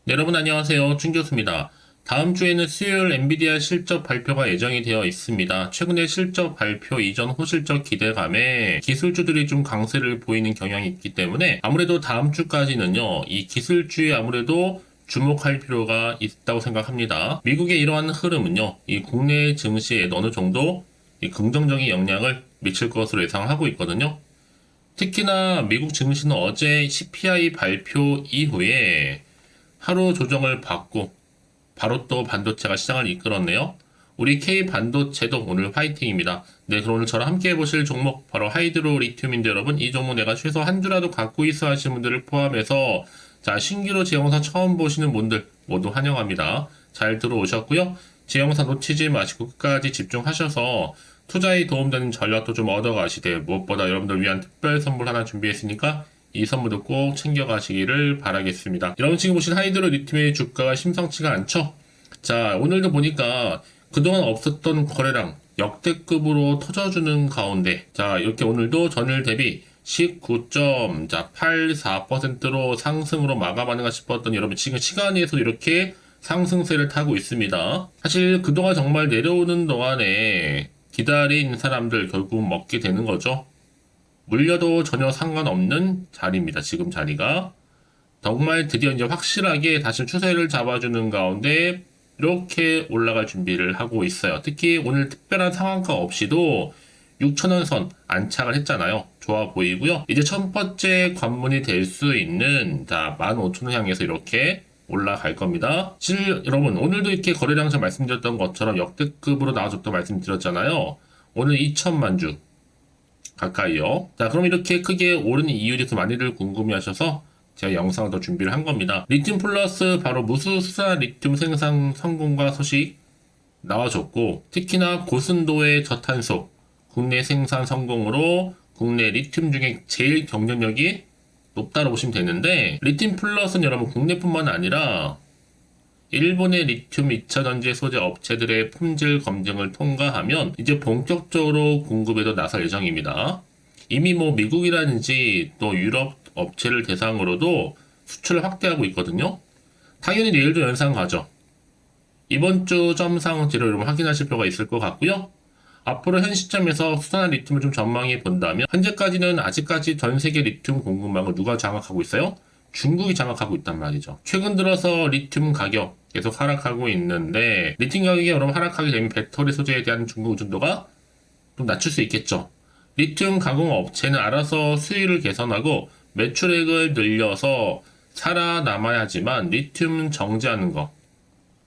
네, 여러분 안녕하세요. 춘 교수입니다. 다음 주에는 수요일 엔비디아 실적 발표가 예정이 되어 있습니다. 최근에 실적 발표 이전 호실적 기대감에 기술주들이 좀 강세를 보이는 경향이 있기 때문에 아무래도 다음 주까지는요, 이 기술주에 아무래도 주목할 필요가 있다고 생각합니다. 미국의 이러한 흐름은요, 이 국내 증시에 어느 정도 이 긍정적인 영향을 미칠 것으로 예상하고 있거든요. 특히나 미국 증시는 어제 CPI 발표 이후에 하루 조정을 받고 바로 또 반도체가 시장을 이끌었네요. 우리 K 반도체도 오늘 화이팅입니다. 네, 그럼 오늘 저랑 함께 해보실 종목 바로 하이드로 리튬인데 여러분, 이 종목 내가 최소 한 주라도 갖고 있어 하시는 분들을 포함해서 자, 신규로 제 영상 처음 보시는 분들 모두 환영합니다. 잘 들어오셨고요. 제 영상 놓치지 마시고 끝까지 집중하셔서 투자에 도움되는 전략도 좀 얻어가시되 무엇보다 여러분들 위한 특별 선물 하나 준비했으니까 이 선물도 꼭 챙겨가시기를 바라겠습니다. 여러분 지금 보신 하이드로 리튬의 주가가 심상치가 않죠? 자, 오늘도 보니까 그동안 없었던 거래량 역대급으로 터져주는 가운데 자, 이렇게 오늘도 전일 대비 19.84%로 상승으로 마감하는가 싶었더니 여러분 지금 시간에서도 이렇게 상승세를 타고 있습니다. 사실 그동안 정말 내려오는 동안에 기다린 사람들 결국 먹게 되는 거죠. 물려도 전혀 상관없는 자리입니다. 지금 자리가. 정말 드디어 이제 확실하게 다시 추세를 잡아주는 가운데 이렇게 올라갈 준비를 하고 있어요. 특히 오늘 특별한 상한가 없이도 6,000원 선 안착을 했잖아요. 좋아 보이고요. 이제 첫 번째 관문이 될 수 있는 자 15,000원 향해서 이렇게 올라갈 겁니다. 실 여러분 오늘도 이렇게 거래량 전 말씀드렸던 것처럼 역대급으로 나와줬다고 말씀드렸잖아요. 오늘 2천만 주 가까이요. 자, 그럼 이렇게 크게 오른 이유에 대해서 많이들 궁금해하셔서 제가 영상을 더 준비를 한 겁니다. 리튬 플러스 바로 무수수산 리튬 생산 성공과 소식 나와줬고, 특히나 고순도의 저탄소 국내 생산 성공으로 국내 리튬 중에 제일 경쟁력이 높다고 보시면 되는데, 리튬 플러스는 여러분 국내뿐만 아니라 일본의 리튬 2차 전지 소재 업체들의 품질 검증을 통과하면 이제 본격적으로 공급에도 나설 예정입니다. 이미 뭐 미국이라든지 또 유럽 업체를 대상으로도 수출을 확대하고 있거든요. 당연히 내일도 연상 가죠. 이번 주 점상지로 여러분 확인하실 필요가 있을 것 같고요. 앞으로 현 시점에서 수산화 리튬을 좀 전망해 본다면 현재까지는 아직까지 전 세계 리튬 공급망을 누가 장악하고 있어요? 중국이 장악하고 있단 말이죠. 최근 들어서 리튬 가격 계속 하락하고 있는데 리튬 가격이 여러분 하락하게 되면 배터리 소재에 대한 중국 의존도가 좀 낮출 수 있겠죠. 리튬 가공 업체는 알아서 수율을 개선하고 매출액을 늘려서 살아남아야지만 리튬 정제하는 거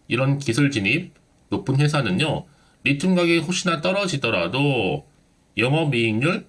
이런 기술 진입 높은 회사는요. 리튬 가격이 혹시나 떨어지더라도 영업이익률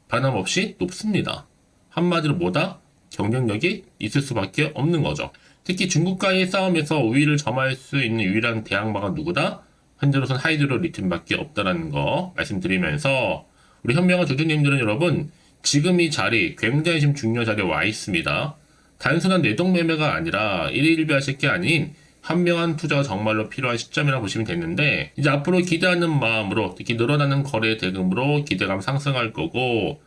변함없이 높습니다. 한마디로 뭐다? 경쟁력이 있을 수밖에 없는 거죠. 특히 중국과의 싸움에서 우위를 점할 수 있는 유일한 대항마가 누구다? 현재로선 하이드로 리튬밖에 없다라는 거 말씀드리면서 우리 현명한 주주님들은 여러분 지금 이 자리 굉장히 지금 중요한 자리에 와 있습니다. 단순한 내동 매매가 아니라 일일비하실 게 아닌 현명한 투자가 정말로 필요한 시점이라고 보시면 되는데 이제 앞으로 기대하는 마음으로 특히 늘어나는 거래 대금으로 기대감 상승할 거고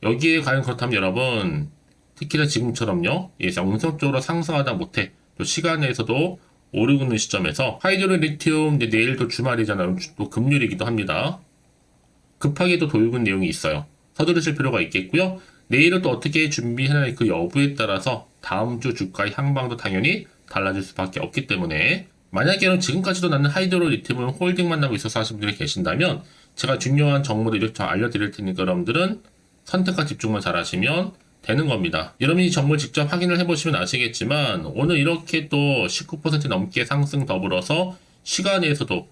여기에 과연 그렇다면 여러분 특히나 지금처럼요 영속적으로 상승하다 못해 또 시간에서도 오르고 있는 시점에서 하이드로 리튬 이제 내일도 주말이잖아요. 또 금요일이기도 합니다. 급하게 또 돌고 있는 내용이 있어요. 서두르실 필요가 있겠고요. 내일은 또 어떻게 준비하느냐 그 여부에 따라서 다음 주 주가의 향방도 당연히 달라질 수밖에 없기 때문에 만약에 지금까지도 나는 하이드로 리튬을 홀딩만 하고 있어서 하시는 분들이 계신다면 제가 중요한 정보를 이렇게 알려드릴 테니까 여러분들은 선택과 집중만 잘 하시면 되는 겁니다. 여러분이 정보를 직접 확인을 해보시면 아시겠지만 오늘 이렇게 또 19% 넘게 상승 더불어서 시간에서도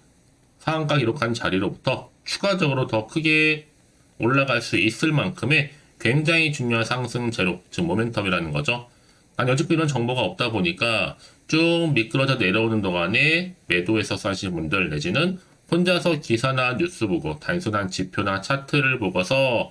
상한가 기록한 자리로부터 추가적으로 더 크게 올라갈 수 있을 만큼의 굉장히 중요한 상승 재료, 즉 모멘텀이라는 거죠. 난 여지껏 이런 정보가 없다 보니까 쭉 미끄러져 내려오는 동안에 매도해서 사시는 분들 내지는 혼자서 기사나 뉴스 보고 단순한 지표나 차트를 보고서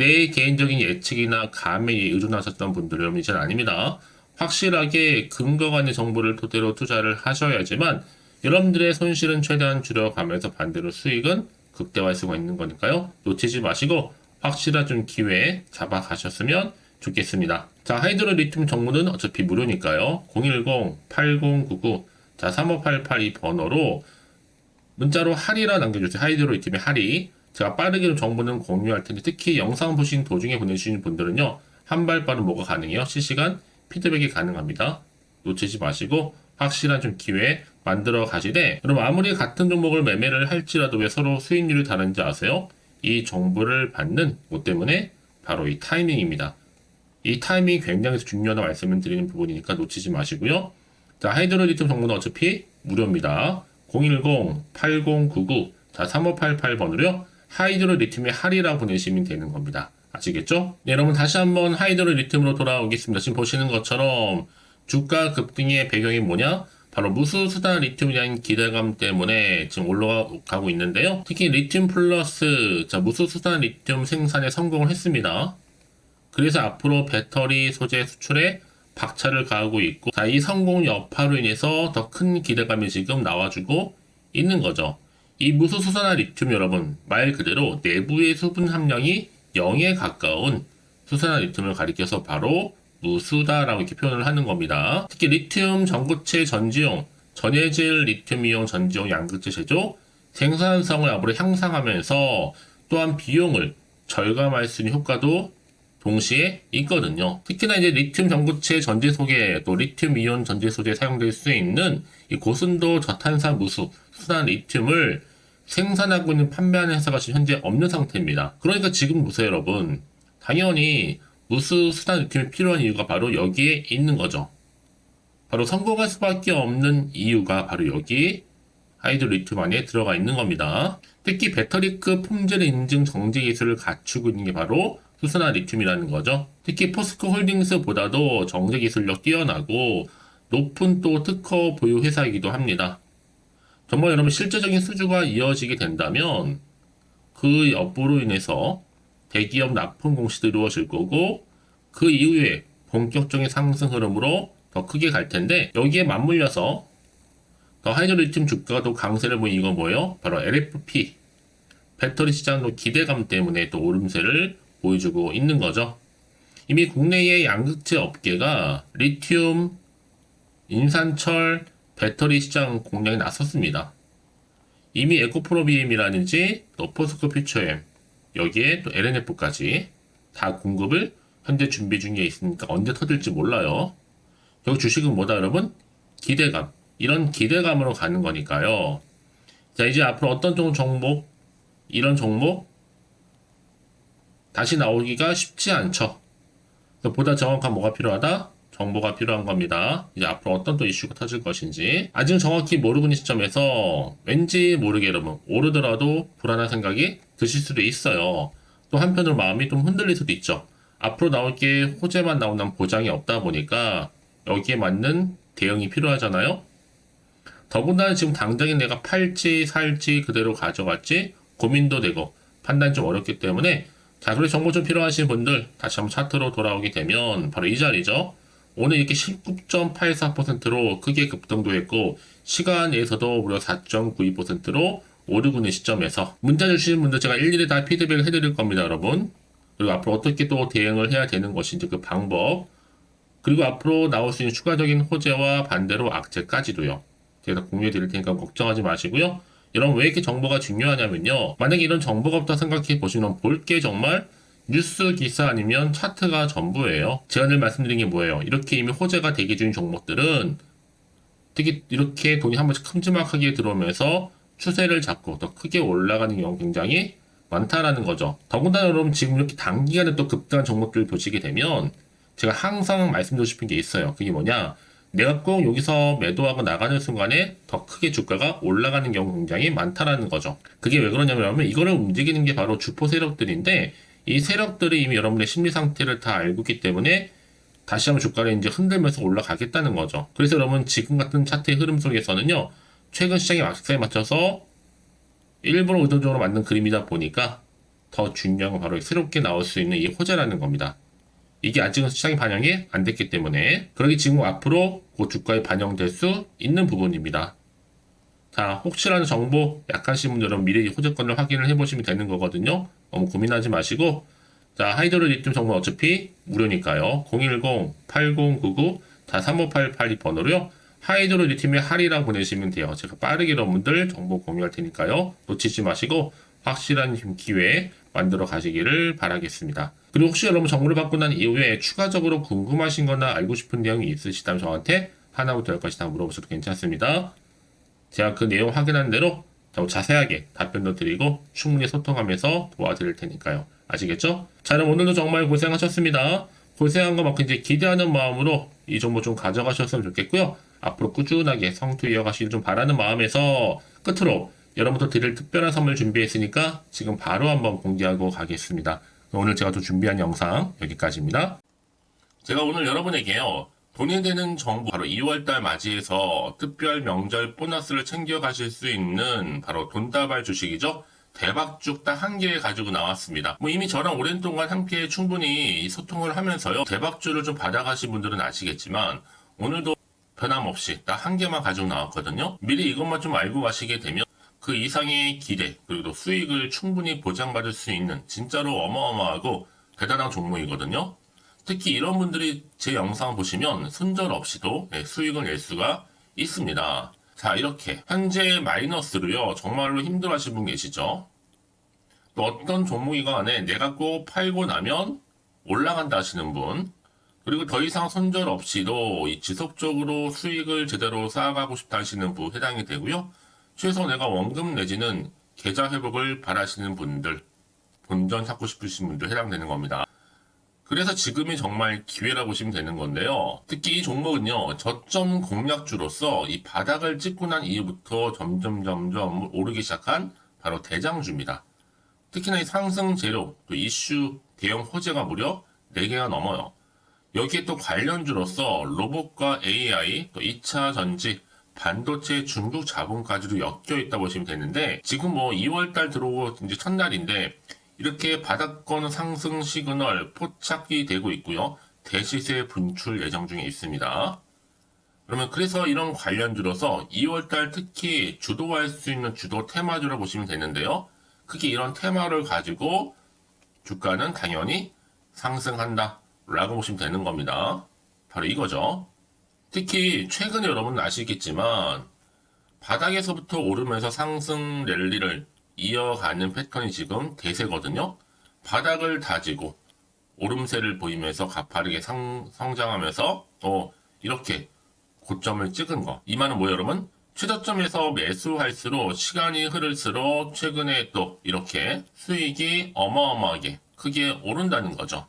내 개인적인 예측이나 감에 의존하셨던 분들은 여러분 이제는 아닙니다. 확실하게 근거가 있는 정보를 토대로 투자를 하셔야지만 여러분들의 손실은 최대한 줄여가면서 반대로 수익은 극대화할 수가 있는 거니까요. 놓치지 마시고 확실한 좀 기회 잡아가셨으면 좋겠습니다. 자, 하이드로 리튬 정보는 어차피 무료니까요. 010-8099 자, 3588 이 번호로 문자로 할이라 남겨주세요. 하이드로 리튬의 할이. 제가 빠르게 정보는 공유할 텐데 특히 영상 보신 도중에 보내주신 분들은요. 한 발 빠른 뭐가 가능해요. 실시간 피드백이 가능합니다. 놓치지 마시고 확실한 좀 기회 만들어 가시되 여러분 아무리 같은 종목을 매매를 할지라도 왜 서로 수익률이 다른지 아세요? 이 정보를 받는 뭐 때문에? 바로 이 타이밍입니다. 이 타이밍이 굉장히 중요하다고 말씀을 드리는 부분이니까 놓치지 마시고요. 자, 하이드로 리튬 정보는 어차피 무료입니다. 010-8099 자, 3588번으로요. 하이드로 리튬의 할이라고 보내시면 되는 겁니다. 아시겠죠? 네, 여러분 다시 한번 하이드로 리튬으로 돌아오겠습니다. 지금 보시는 것처럼 주가 급등의 배경이 뭐냐? 바로 무수수다 리튬에 대한 기대감 때문에 지금 올라가고 있는데요. 특히 리튬 플러스 자, 무수수다 리튬 생산에 성공을 했습니다. 그래서 앞으로 배터리 소재 수출에 박차를 가하고 있고 자, 이 성공 여파로 인해서 더 큰 기대감이 지금 나와주고 있는 거죠. 이 무수수산화 리튬 여러분 말 그대로 내부의 수분 함량이 0에 가까운 수산화 리튬을 가리켜서 바로 무수다라고 이렇게 표현을 하는 겁니다. 특히 리튬 전고체 전지용, 전해질 리튬이온 전지용 양극재 제조 생산성을 앞으로 향상하면서 또한 비용을 절감할 수 있는 효과도 동시에 있거든요. 특히나 이제 리튬 전고체 전지 소재 또 리튬 이온 전지 소재에 사용될 수 있는 이 고순도 저탄산 무수 순환 리튬을 생산하고 있는 판매하는 회사가 지금 현재 없는 상태입니다. 그러니까 지금 보세요, 여러분. 당연히 무수 순환 리튬이 필요한 이유가 바로 여기에 있는 거죠. 바로 성공할 수밖에 없는 이유가 바로 여기 하이드로 리튬 안에 들어가 있는 겁니다. 특히 배터리급 품질 인증 정제 기술을 갖추고 있는 게 바로 수산화 리튬이라는 거죠. 특히 포스코 홀딩스보다도 정제 기술력 뛰어나고 높은 또 특허 보유 회사이기도 합니다. 정말 여러분 실제적인 수주가 이어지게 된다면 그 여부로 인해서 대기업 납품 공시도 이루어질 거고 그 이후에 본격적인 상승 흐름으로 더 크게 갈 텐데 여기에 맞물려서 더 하이드로 리튬 주가가 또 강세를 보인 이건 뭐예요? 바로 LFP 배터리 시장도 기대감 때문에 또 오름세를 보여주고 있는 거죠. 이미 국내의 양극재 업계가 리튬, 인산철, 배터리 시장 공략에 나섰습니다. 이미 에코프로비엠이라든지 또 포스코 퓨처엠 여기에 또 LNF까지 다 공급을 현재 준비 중에 있으니까 언제 터질지 몰라요. 여기 주식은 뭐다 여러분? 기대감. 이런 기대감으로 가는 거니까요. 자, 이제 앞으로 어떤 종목, 이런 종목 다시 나오기가 쉽지 않죠. 보다 정확한 뭐가 필요하다? 정보가 필요한 겁니다. 이제 앞으로 어떤 또 이슈가 터질 것인지 아직은 정확히 모르고 있는 시점에서 왠지 모르게 여러분 오르더라도 불안한 생각이 드실 수도 있어요. 또 한편으로 마음이 좀 흔들릴 수도 있죠. 앞으로 나올 게 호재만 나온다는 보장이 없다 보니까 여기에 맞는 대응이 필요하잖아요. 더군다나 지금 당장에 내가 팔지 살지 그대로 가져갈지 고민도 되고 판단이 좀 어렵기 때문에 자, 그래서 정보 좀 필요하신 분들 다시 한번 차트로 돌아오게 되면 바로 이 자리죠. 오늘 이렇게 19.84%로 크게 급등도 했고 시간에서도 무려 4.92%로 오르고 있는 시점에서 문자 주시는 분들 제가 일일이 다 피드백을 해드릴 겁니다, 여러분. 그리고 앞으로 어떻게 또 대응을 해야 되는 것인지 그 방법 그리고 앞으로 나올 수 있는 추가적인 호재와 반대로 악재까지도요. 제가 공유해 드릴 테니까 걱정하지 마시고요. 여러분 왜 이렇게 정보가 중요하냐면요. 만약에 이런 정보가 없다 생각해 보시면 볼 게 정말 뉴스 기사 아니면 차트가 전부예요. 제가 늘 말씀드린 게 뭐예요. 이렇게 이미 호재가 대기 중인 종목들은 특히 이렇게 돈이 한 번씩 큼지막하게 들어오면서 추세를 잡고 더 크게 올라가는 경우 굉장히 많다라는 거죠. 더군다나 여러분 지금 이렇게 단기간에 또 급등한 종목들을 보시게 되면 제가 항상 말씀드리고 싶은 게 있어요. 그게 뭐냐. 내가 꼭 여기서 매도하고 나가는 순간에 더 크게 주가가 올라가는 경우 굉장히 많다라는 거죠. 그게 왜 그러냐면 이거를 움직이는 게 바로 주포 세력들인데 이 세력들이 이미 여러분의 심리 상태를 다 알고 있기 때문에 다시 한번 주가를 이제 흔들면서 올라가겠다는 거죠. 그래서 여러분 지금 같은 차트의 흐름 속에서는요. 최근 시장의 막세에 맞춰서 일부러 의도적으로 만든 그림이다 보니까 더 중요한 건 바로 새롭게 나올 수 있는 이 호재라는 겁니다. 이게 아직은 시장에 반영이 안 됐기 때문에 그러기 지금 앞으로 그 주가에 반영될 수 있는 부분입니다. 자, 혹시라도 정보 약하신 분들은 미리 호재권을 확인을 해보시면 되는 거거든요. 너무 고민하지 마시고 자, 하이드로 리튬 정보 어차피 무료니까요. 010-8099-3588 이 번호로요. 하이드로 리튬의 할이라고 보내시면 돼요. 제가 빠르게 여러분들 정보 공유할 테니까요. 놓치지 마시고 확실한 기회 만들어 가시기를 바라겠습니다. 그리고 혹시 여러분 정보를 받고 난 이후에 추가적으로 궁금하신 거나 알고 싶은 내용이 있으시다면 저한테 하나부터 10까지 다 물어보셔도 괜찮습니다. 제가 그 내용 확인한 대로 더 자세하게 답변도 드리고 충분히 소통하면서 도와드릴 테니까요. 아시겠죠? 자, 그럼 오늘도 정말 고생하셨습니다. 고생한 것만큼 이제 기대하는 마음으로 이 정보 좀 가져가셨으면 좋겠고요. 앞으로 꾸준하게 성투 이어가시길 좀 바라는 마음에서 끝으로 여러분도 드릴 특별한 선물 준비했으니까 지금 바로 한번 공개하고 가겠습니다. 오늘 제가 또 준비한 영상 여기까지입니다. 제가 오늘 여러분에게요. 돈이 되는 정보, 바로 2월달 맞이해서 특별 명절 보너스를 챙겨가실 수 있는 바로 돈다발 주식이죠. 대박죽 딱 한 개 가지고 나왔습니다. 뭐 이미 저랑 오랜 동안 함께 충분히 소통을 하면서요. 대박주를 좀 받아가신 분들은 아시겠지만 오늘도 변함없이 딱 한 개만 가지고 나왔거든요. 미리 이것만 좀 알고 가시게 되면 그 이상의 기대 그리고 또 수익을 충분히 보장받을 수 있는 진짜로 어마어마하고 대단한 종목이거든요. 특히 이런 분들이 제 영상 보시면 손절 없이도 수익을 낼 수가 있습니다. 자, 이렇게 현재 마이너스로요. 정말로 힘들어하시는 분 계시죠? 또 어떤 종목이건 간에 내가 꼭 팔고 나면 올라간다 하시는 분, 그리고 더 이상 손절 없이도 지속적으로 수익을 제대로 쌓아가고 싶다 하시는 분 해당이 되고요. 최소 내가 원금 내지는 계좌 회복을 바라시는 분들, 본전 찾고 싶으신 분들 해당되는 겁니다. 그래서 지금이 정말 기회라고 보시면 되는 건데요. 특히 이 종목은요, 저점 공략주로서 이 바닥을 찍고 난 이후부터 점점 오르기 시작한 바로 대장주입니다. 특히나 이 상승 재료, 또 이슈, 대형 호재가 무려 4개가 넘어요. 여기에 또 관련주로서 로봇과 AI, 또 2차 전지, 반도체 중국 자본까지도 엮여 있다 보시면 되는데, 지금 뭐 2월달 들어오고 이제 첫날인데, 이렇게 바닥권 상승 시그널 포착이 되고 있고요. 대시세 분출 예정 중에 있습니다. 그러면 그래서 이런 관련주로서 2월달 특히 주도할 수 있는 주도 테마주로 보시면 되는데요. 크게 이런 테마를 가지고 주가는 당연히 상승한다 라고 보시면 되는 겁니다. 바로 이거죠. 특히 최근에 여러분 아시겠지만 바닥에서부터 오르면서 상승 랠리를 이어가는 패턴이 지금 대세거든요. 바닥을 다지고 오름세를 보이면서 가파르게 성장하면서 이렇게 고점을 찍은 거. 이 말은 뭐예요, 여러분? 최저점에서 매수할수록 시간이 흐를수록 최근에 또 이렇게 수익이 어마어마하게 크게 오른다는 거죠.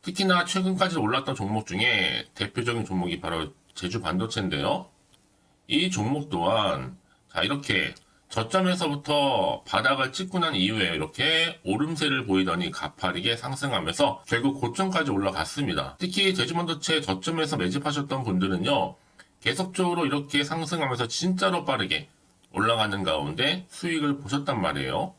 특히나 최근까지 올랐던 종목 중에 대표적인 종목이 바로 제주 반도체인데요. 이 종목 또한 자 이렇게 저점에서부터 바닥을 찍고 난 이후에 이렇게 오름세를 보이더니 가파르게 상승하면서 결국 고점까지 올라갔습니다. 특히 제주반도체 저점에서 매집하셨던 분들은요. 계속적으로 이렇게 상승하면서 진짜로 빠르게 올라가는 가운데 수익을 보셨단 말이에요.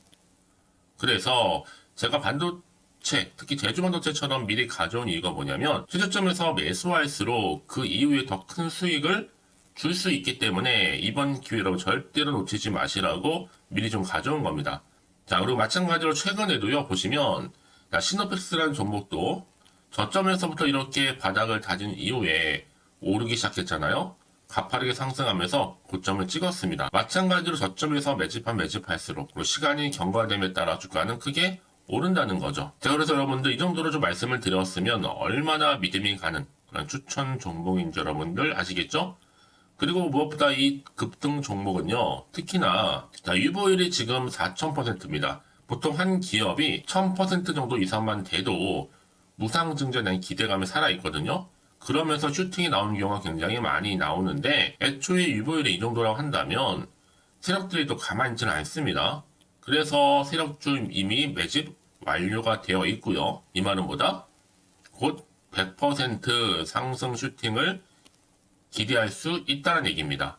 그래서 제가 반도체, 특히 제주반도체처럼 미리 가져온 이유가 뭐냐면 최저점에서 매수할수록 그 이후에 더 큰 수익을 줄 수 있기 때문에 이번 기회로 절대로 놓치지 마시라고 미리 좀 가져온 겁니다. 자, 그리고 마찬가지로 최근에도요, 보시면, 시노펙스라는 종목도 저점에서부터 이렇게 바닥을 다진 이후에 오르기 시작했잖아요. 가파르게 상승하면서 고점을 찍었습니다. 마찬가지로 저점에서 매집할수록 그리고 시간이 경과됨에 따라 주가는 크게 오른다는 거죠. 자, 그래서 여러분들 이 정도로 좀 말씀을 드렸으면 얼마나 믿음이 가는 그런 추천 종목인지 여러분들 아시겠죠? 그리고 무엇보다 이 급등 종목은요, 특히나, 유보율이 지금 4000%입니다. 보통 한 기업이 1000% 정도 이상만 돼도 무상증자에 대한 기대감이 살아있거든요. 그러면서 슈팅이 나오는 경우가 굉장히 많이 나오는데, 애초에 유보율이 이 정도라고 한다면, 세력들이 또 가만히 있지는 않습니다. 그래서 세력주 이미 매집 완료가 되어 있고요. 이 말은 뭐다? 곧 100% 상승 슈팅을 기대할 수 있다는 얘기입니다.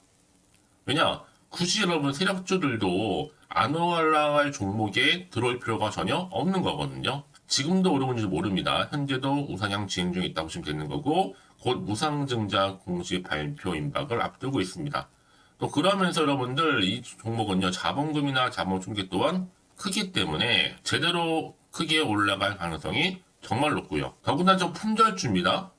왜냐? 굳이 여러분 세력주들도 안 올라갈 종목에 들어올 필요가 전혀 없는 거거든요. 지금도 오르는지 모릅니다. 현재도 우상향 진행 중에 있다고 보시면 되는 거고 곧 무상증자 공시 발표 임박을 앞두고 있습니다. 또 그러면서 여러분들 이 종목은요. 자본금이나 자본 충격 또한 크기 때문에 제대로 크게 올라갈 가능성이 정말 높고요. 더구나 좀 품절주입니다.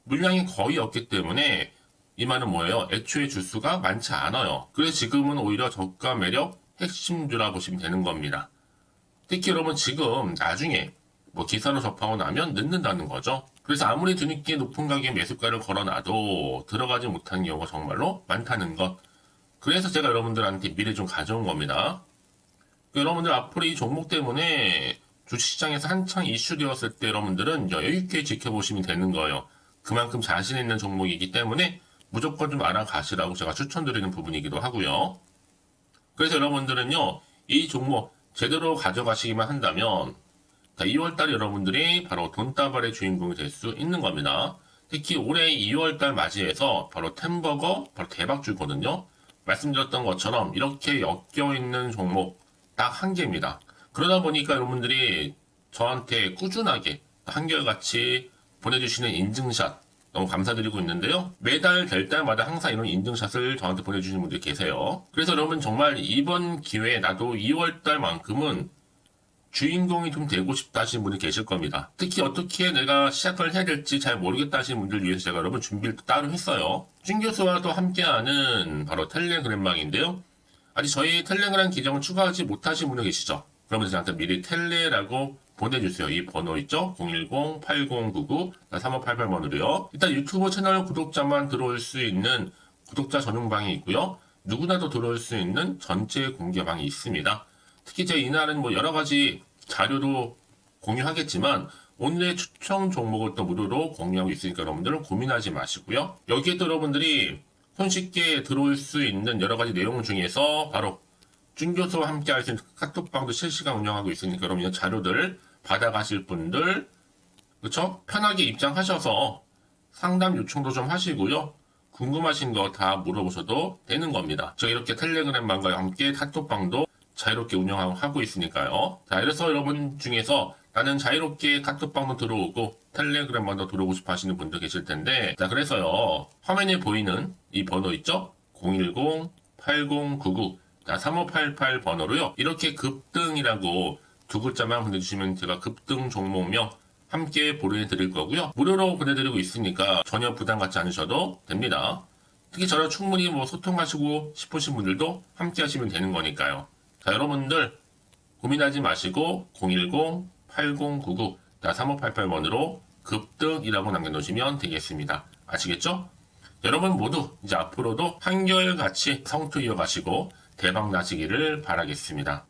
물량이 거의 없기 때문에 이 말은 뭐예요? 애초에 주수가 많지 않아요. 그래서 지금은 오히려 저가 매력 핵심주라 보시면 되는 겁니다. 특히 여러분 지금 나중에 뭐 기사로 접하고 나면 늦는다는 거죠. 그래서 아무리 뒤늦게 높은 가격에 매수가를 걸어놔도 들어가지 못하는 경우가 정말로 많다는 것. 그래서 제가 여러분들한테 미리 좀 가져온 겁니다. 여러분들 앞으로 이 종목 때문에 주식시장에서 한창 이슈되었을 때 여러분들은 여유있게 지켜보시면 되는 거예요. 그만큼 자신 있는 종목이기 때문에 무조건 좀 알아가시라고 제가 추천드리는 부분이기도 하고요. 그래서 여러분들은요, 이 종목 제대로 가져가시기만 한다면 2월달 여러분들이 바로 돈다발의 주인공이 될 수 있는 겁니다. 특히 올해 2월달 맞이해서 바로 템버거 바로 대박주거든요. 말씀드렸던 것처럼 이렇게 엮여있는 종목 딱 한 개입니다. 그러다 보니까 여러분들이 저한테 꾸준하게 한결같이 보내주시는 인증샷 너무 감사드리고 있는데요. 매달 될 때마다 항상 이런 인증샷을 저한테 보내주시는 분들이 계세요. 그래서 여러분 정말 이번 기회에 나도 2월달만큼은 주인공이 좀 되고 싶다 하시는 분이 계실 겁니다. 특히 어떻게 내가 시작을 해야 될지 잘 모르겠다 하시는 분들 위해서 제가 여러분 준비를 따로 했어요. 준 교수와도 함께하는 바로 텔레그램망인데요. 아직 저희 텔레그램 계정을 추가하지 못하신 분들 계시죠? 그러면 저한테 미리 텔레라고 보내주세요. 이 번호 있죠? 010-8099-3588번으로요. 일단 유튜브 채널 구독자만 들어올 수 있는 구독자 전용방이 있고요. 누구나도 들어올 수 있는 전체 공개방이 있습니다. 특히 제 이날은 뭐 여러 가지 자료도 공유하겠지만 오늘의 추천 종목을 또 무료로 공유하고 있으니까 여러분들은 고민하지 마시고요. 여기에 또 여러분들이 손쉽게 들어올 수 있는 여러 가지 내용 중에서 바로 준교수와 함께 할 수 있는 카톡방도 실시간 운영하고 있으니까 여러분 이런 자료들 받아가실 분들 그쵸? 편하게 입장하셔서 상담 요청도 좀 하시고요. 궁금하신 거 다 물어보셔도 되는 겁니다. 저 이렇게 텔레그램방과 함께 카톡방도 자유롭게 운영하고 있으니까요. 자, 이래서 여러분 중에서 나는 자유롭게 카톡방도 들어오고 텔레그램방도 들어오고 싶어 하시는 분들 계실 텐데, 자, 그래서요, 화면에 보이는 이 번호 있죠? 010-8099-3588 번호로요, 이렇게 급등이라고 두 글자만 보내주시면 제가 급등 종목명 함께 보내드릴 거고요. 무료로 보내드리고 있으니까 전혀 부담 갖지 않으셔도 됩니다. 특히 저랑 충분히 뭐 소통하시고 싶으신 분들도 함께 하시면 되는 거니까요. 자, 여러분들 고민하지 마시고 010-8099-3588번으로 급등이라고 남겨놓으시면 되겠습니다. 아시겠죠? 여러분 모두 이제 앞으로도 한결같이 성투 이어가시고 대박 나시기를 바라겠습니다.